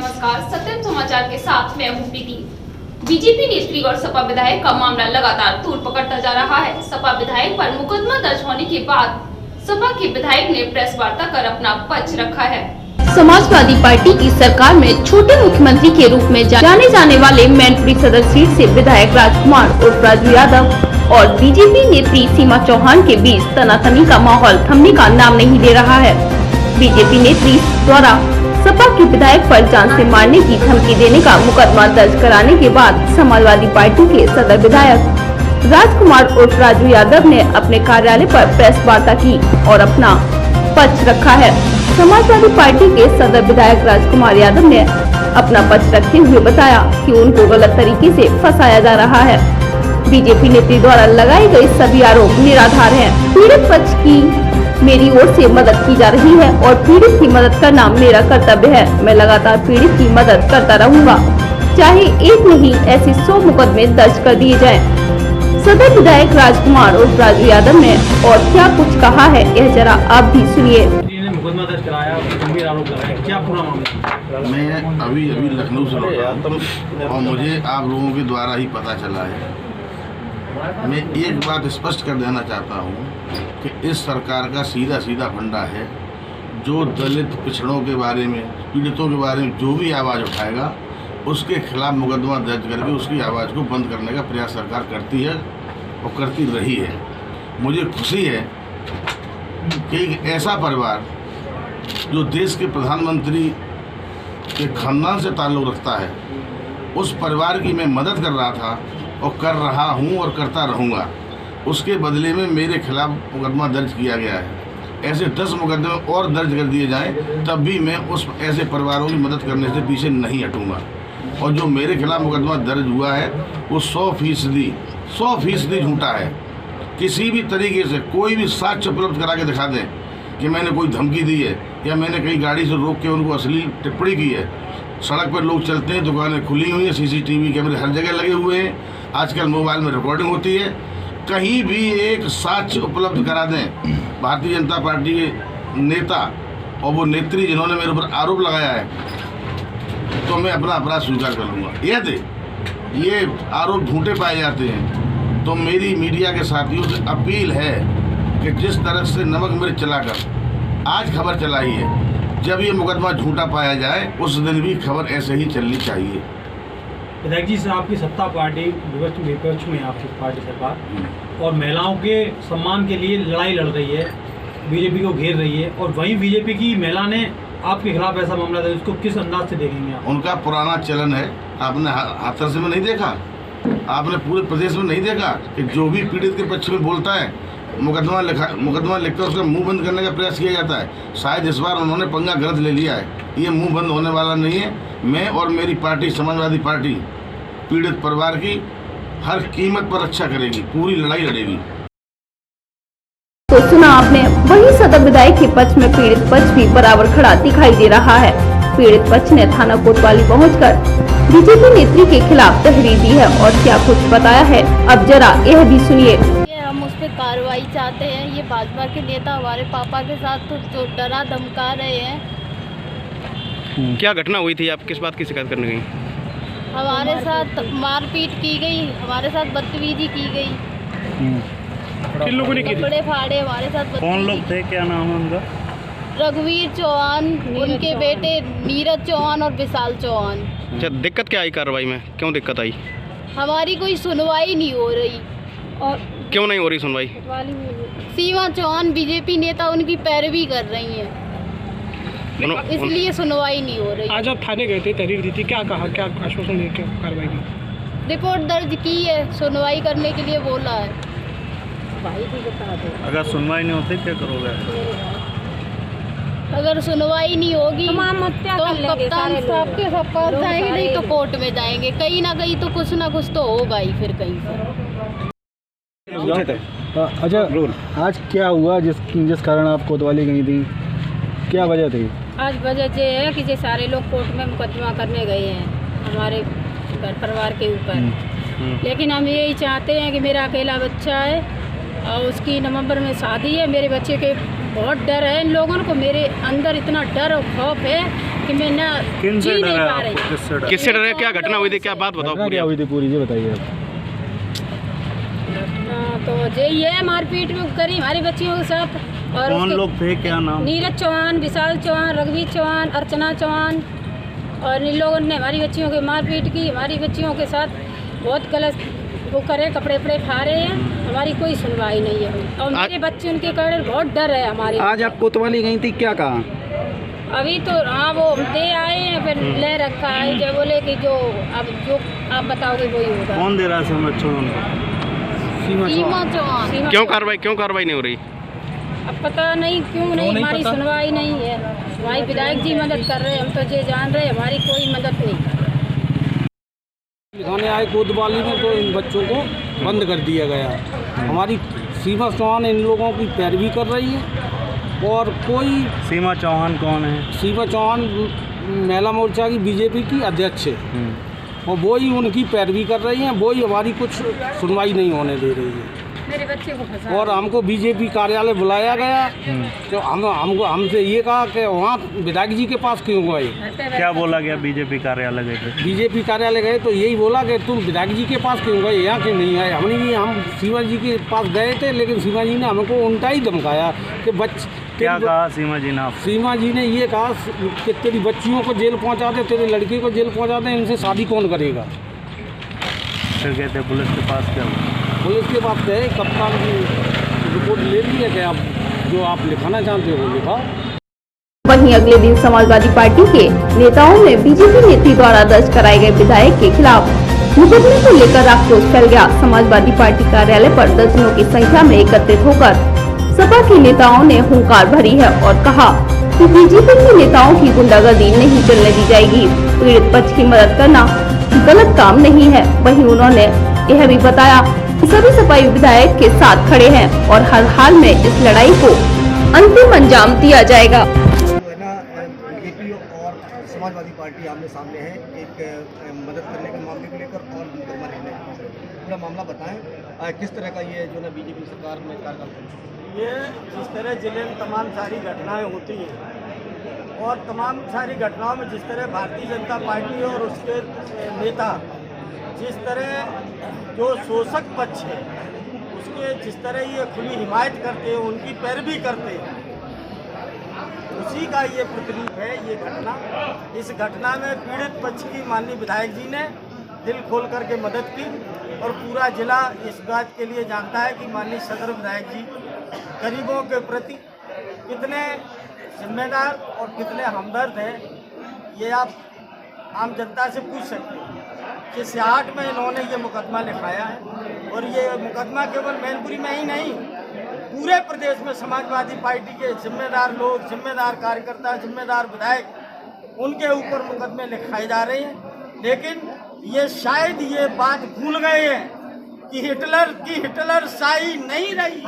नमस्कार, सत्यम समाचार के साथ मैं हूं प्रीति। बीजेपी नेत्री और सपा विधायक का मामला लगातार तूल पकड़ता जा रहा है। सपा विधायक पर मुकदमा दर्ज होने के बाद सपा के विधायक ने प्रेस वार्ता कर अपना पक्ष रखा है। समाजवादी पार्टी की सरकार में छोटे मुख्यमंत्री के रूप में जाने जाने वाले मैनपुरी सदर सीट से विधायक राजकुमार उर्फ राजू यादव और बीजेपी नेत्री सीमा चौहान के बीच तनातनी का माहौल थमने का नाम नहीं ले रहा है। बीजेपी नेत्री द्वारा सपा के विधायक पर जान से मारने की धमकी देने का मुकदमा दर्ज कराने के बाद समाजवादी पार्टी के सदर विधायक राजकुमार उर्फ राजू यादव ने अपने कार्यालय पर प्रेस वार्ता की और अपना पक्ष रखा है। समाजवादी पार्टी के सदर विधायक राजकुमार यादव ने अपना पक्ष रखते हुए बताया कि उनको गलत तरीके से फंसाया जा रहा है। बीजेपी नेत्री द्वारा लगाए गए सभी आरोप निराधार हैं। पीड़ित पक्ष की मेरी ओर से मदद की जा रही है और पीड़ित की मदद करना मेरा कर्तव्य है। मैं लगातार पीड़ित की मदद करता रहूंगा, चाहे एक नहीं ऐसे 100 मुकदमे दर्ज कर दिए जाएं। सदर विधायक राजकुमार उर्फ राजू यादव ने और क्या कुछ कहा है, यह जरा आप भी सुनिए। मुकदमा दर्ज कराया, गंभीर आरोप लगाया, क्या पूरा मामला? मैं अभी लखनऊ से लौटा हूं और मुझे आप लोगों के द्वारा ही पता चला है। मैं एक बात स्पष्ट कर देना चाहता हूं कि इस सरकार का सीधा सीधा फंडा है। जो दलित पिछड़ों के बारे में, पीड़ितों के बारे में जो भी आवाज़ उठाएगा उसके खिलाफ मुकदमा दर्ज करके उसकी आवाज़ को बंद करने का प्रयास सरकार करती है और करती रही है। मुझे खुशी है कि एक ऐसा परिवार जो देश के प्रधानमंत्री के खानदान से ताल्लुक़ रखता है, उस परिवार की मैं मदद कर रहा था और कर रहा हूं और करता रहूंगा। उसके बदले में मेरे खिलाफ मुकदमा दर्ज किया गया है। ऐसे 10 मुकदमे और दर्ज कर दिए जाएं तब भी मैं उस ऐसे परिवारों की मदद करने से पीछे नहीं हटूंगा। और जो मेरे खिलाफ मुकदमा दर्ज हुआ है वो 100% झूठा है। किसी भी तरीके से कोई भी साक्ष्य उपलब्ध करा के दिखा दें कि मैंने कोई धमकी दी है या मैंने कहीं गाड़ी से रोक के उनको अश्लील टिप्पणी की है। सड़क पर लोग चलते हैं, दुकानें खुली हुई हैं, CCTV कैमरे हर जगह लगे हुए हैं, आजकल मोबाइल में रिकॉर्डिंग होती है। कहीं भी एक साक्ष्य उपलब्ध करा दें भारतीय जनता पार्टी के नेता और वो नेत्री जिन्होंने मेरे ऊपर आरोप लगाया है, तो मैं अपना अपराध स्वीकार कर लूँगा। यदि ये आरोप झूठे पाए जाते हैं तो मेरी मीडिया के साथियों से अपील है कि जिस तरह से नमक मिर्च चलाकर आज खबर चलाई है, जब ये मुकदमा झूठा पाया जाए उस दिन भी खबर ऐसे ही चलनी चाहिए। विधायक जी से आपकी सत्ता पार्टी विपक्ष में आपकी पार्टी सरकार और महिलाओं के सम्मान के लिए लड़ाई लड़ रही है, बीजेपी को घेर रही है, और वहीं बीजेपी की महिला ने आपके खिलाफ ऐसा मामला था, उसको किस अंदाज से देखेंगे आप? उनका पुराना चलन है, आपने हाथरस में नहीं देखा, आपने पूरे प्रदेश में नहीं देखा कि जो भी पीड़ित के पक्ष में बोलता है मुकदमा लिखकर उसका मुंह बंद करने का प्रयास किया जाता है। शायद इस बार उन्होंने पंगा गलत ले लिया है, ये मुंह बंद होने वाला नहीं है। मैं और मेरी पार्टी समाजवादी पार्टी पीड़ित परिवार की हर कीमत पर रक्षा करेगी, पूरी लड़ाई लड़ेगी। तो सुना आपने, वही सदर विधायक के पक्ष में पीड़ित पक्ष भी बराबर खड़ा दिखाई दे रहा है। पीड़ित पक्ष ने थाना कोतवाली पहुंचकर बीजेपी नेत्री के खिलाफ तहरीर दी है और क्या कुछ बताया है, अब जरा यह भी सुनिए। हम उस पर कार्रवाई चाहते हैं। ये भाजपा के नेता हमारे पापा के साथ तो डरा धमका रहे हैं। क्या घटना हुई थी? आप किस बात की शिकायत करने गई? हमारे साथ मारपीट की गई, हमारे साथ बदतमीजी की गई। किन लोगों ने की? कपड़े फाड़े हमारे साथ। कौन लोग थे, क्या नाम है उनका? रघुवीर चौहान, उनके बेटे नीरज चौहान और विशाल चौहान। अच्छा, दिक्कत क्या आई कार्रवाई में? क्यों दिक्कत आई? हमारी कोई सुनवाई नहीं हो रही। और क्यों नहीं हो रही सुनवाई? सीमा चौहान बीजेपी नेता उनकी पैरवी कर रही हैं, इसलिए सुनवाई नहीं हो रही। आज आप थाने गए थे, तहरीर दी थी, क्या कहा, क्या आश्वासन दिया, क्या कार्रवाई की? रिपोर्ट दर्ज की है, सुनवाई करने के लिए बोला है। अगर सुनवाई नहीं होती क्या करोगे? अगर सुनवाई नहीं होगी तो हम कप्तान साहब के पास जाएंगे, नहीं तो कोर्ट में जाएंगे। कहीं ना कहीं तो कुछ ना कुछ तो होगा ही फिर कहीं से। अच्छा, आज क्या हुआ जिस कारण आप कोतवाली गई थी, क्या वजह थी? आज वजह ये है कि ये सारे लोग कोर्ट में मुकदमा करने गए हैं हमारे घर परिवार के ऊपर, लेकिन हम यही चाहते हैं कि मेरा अकेला बच्चा है और उसकी नवंबर में शादी है। मेरे बच्चे के बहुत डर है, इन लोगों को मेरे अंदर इतना डर और खौफ है कि मैं ना किन से जी नहीं डरा पा आपको? रही। किससे डरा? किससे डरा? क्या घटना हुई थी? क्या बात बताओ घटना पूरी क्या आप। हुई थी पूरी, ये बताइए आप। तो यही है, मारपीट करी हमारी बच्चियों के साथ। और कौन उसके- लोग थे, क्या नाम? नीरज चौहान, विशाल चौहान, रघुवीर चौहान, अर्चना चौहान, और इन लोगों ने हमारी बच्चियों की मारपीट की। हमारी बच्चियों के साथ बहुत गलत वो करे, कपड़े वपड़े खा रहे हैं। हमारी कोई सुनवाई नहीं है और मेरे बच्चे उनके कारण बहुत डर है हमारे। आज आप कोतवाली गई थी, क्या कहा? अभी तो हाँ वो दे आए हैं, फिर ले रखा है जो बोले कि जो आप बताओगे वही होगा। कौन दे रहा है समझ छोड़ो उनको? सीमा चौहान। क्यों कार्रवाई नहीं हो रही? अब पता नहीं क्यों नहीं, हमारी सुनवाई नहीं है। हमारी विधायक जी मदद कर रहे हैं, हम तो ये जान रहे हैं, हमारी कोई मदद नहीं। लिखाने आए कोतवाली में तो इन बच्चों को बंद कर दिया गया। हमारी सीमा चौहान इन लोगों की पैरवी कर रही है और कोई सीमा चौहान कौन है? सीमा चौहान महिला मोर्चा की बीजेपी की अध्यक्ष है और वो ही उनकी पैरवी कर रही हैं, वो ही हमारी कुछ सुनवाई नहीं होने दे रही है। मेरे बच्चे को फंसा और हमको बीजेपी कार्यालय बुलाया गया तो हमसे ये कहा कि वहाँ विधायक जी के पास क्यों गए। क्या बोला गया? बीजेपी कार्यालय गए थे? बीजेपी कार्यालय गए तो यही बोला कि तुम विधायक जी के पास क्यों गए, यहाँ क्यों नहीं आए। हमने भी हम सीमा जी के पास गए थे, लेकिन सीमा जी ने हमको उल्टा ही धमकाया कि क्या कहा सीमा जी ने आपसे? सीमा जी ने ये कहा कि तेरी बच्चियों को जेल पहुँचा दे, तेरे लड़के को जेल पहुँचा दे, इनसे शादी कौन करेगा। फिर गए थे पुलिस के पास, क्या हुआ? पुलिस के पास गए, कप्तान की रिपोर्ट ले ली है कि आप जो आप लिखाना चाहते हो वो लिखा। वहीं अगले दिन समाजवादी पार्टी के नेताओं में बीजेपी नेत्री द्वारा दर्ज कराए गए विधायक के खिलाफ मुकदमे को लेकर आक्रोश फैल गया। समाजवादी पार्टी कार्यालय पर दर्जनों की संख्या में एकत्रित होकर सपा के नेताओं ने हुंकार भरी है और कहा कि बीजेपी के नेताओं की गुंडागर्दी नहीं चलने दी जाएगी। पीड़ित पक्ष की मदद करना गलत काम नहीं है। वहीं उन्होंने यह भी बताया कि सभी सपाई विधायक के साथ खड़े हैं और हर हाल में इस लड़ाई को अंतिम अंजाम दिया जाएगा। बीजेपी और समाजवादी पार्टी आमने सामने है एक मदद करने के मामले को लेकर और मुकदमा लेने पूरा मामला बताएं किस तरह का ये जो ना बीजेपी सरकार में कार्यकाल चल रहा है। ये जिस तरह जिले में तमाम सारी घटनाएं होती हैं और तमाम सारी घटनाओं में जिस तरह भारतीय जनता पार्टी और उसके नेता जिस तरह जो शोषक पक्ष है उसके जिस तरह ये खुली हिमायत करते हैं, उनकी पैरवी करते हैं, उसी का ये प्रतिरूप है ये घटना। इस घटना में पीड़ित पक्ष की माननीय विधायक जी ने दिल खोल करके मदद की और पूरा जिला इस बात के लिए जानता है कि माननीय सदर विधायक जी गरीबों के प्रति कितने जिम्मेदार और कितने हमदर्द हैं। ये आप आम जनता से पूछ सकते हैं कि सियाट में इन्होंने ये मुकदमा लिखाया है और ये मुकदमा केवल मैनपुरी में ही नहीं, पूरे प्रदेश में समाजवादी पार्टी के जिम्मेदार लोग, जिम्मेदार कार्यकर्ता, जिम्मेदार विधायक, उनके ऊपर मुकदमे लिखाए जा रहे हैं। लेकिन ये शायद ये बात भूल गए हैं कि हिटलर की हिटलर शाही नहीं रही,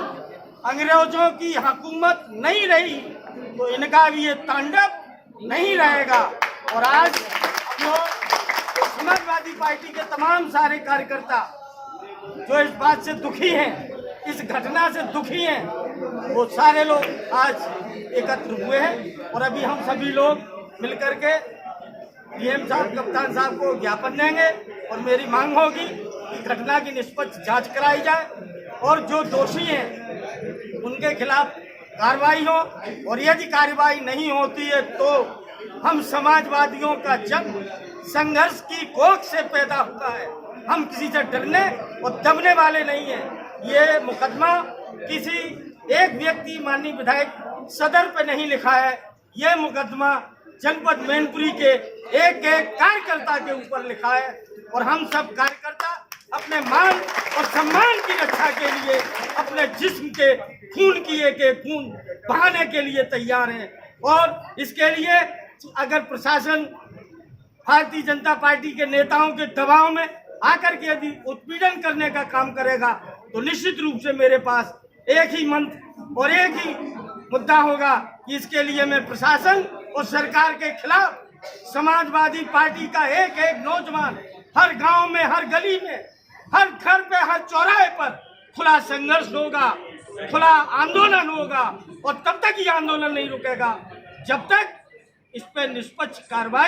अंग्रेजों की हुकूमत नहीं रही, तो इनका भी ये तांडव नहीं रहेगा। और आज जो समाजवादी पार्टी के तमाम सारे कार्यकर्ता जो इस बात से दुखी हैं, इस घटना से दुखी हैं, वो सारे लोग आज एकत्र हुए हैं और अभी हम सभी लोग मिलकर के डीएम साहब, कप्तान साहब को ज्ञापन देंगे और मेरी मांग होगी कि घटना की निष्पक्ष जांच कराई जाए और जो दोषी हैं उनके खिलाफ कार्रवाई हो। और यदि कार्रवाई नहीं होती है तो हम समाजवादियों का जन्म संघर्ष की कोख से पैदा होता है। हम किसी से डरने और दबने वाले नहीं हैं। ये मुकदमा किसी एक व्यक्ति माननीय विधायक सदर पे नहीं लिखा है, ये मुकदमा जनपद मैनपुरी के एक एक कार्यकर्ता के ऊपर लिखा है और हम सब कार्यकर्ता अपने मान और सम्मान की रक्षा के लिए अपने जिस्म के खून की एक एक बूंद बहाने के लिए तैयार हैं। और इसके लिए अगर प्रशासन भारतीय जनता पार्टी के नेताओं के दबाव में आकर के यदि उत्पीड़न करने का काम करेगा तो निश्चित रूप से मेरे पास एक ही मंत्र और एक ही मुद्दा होगा कि इसके लिए मैं प्रशासन और सरकार के खिलाफ समाजवादी पार्टी का एक एक नौजवान हर गांव में, हर गली में, हर घर पे, हर चौराहे पर खुला संघर्ष होगा, खुला आंदोलन होगा। और तब तक ये आंदोलन नहीं रुकेगा जब तक इस पर निष्पक्ष कार्रवाई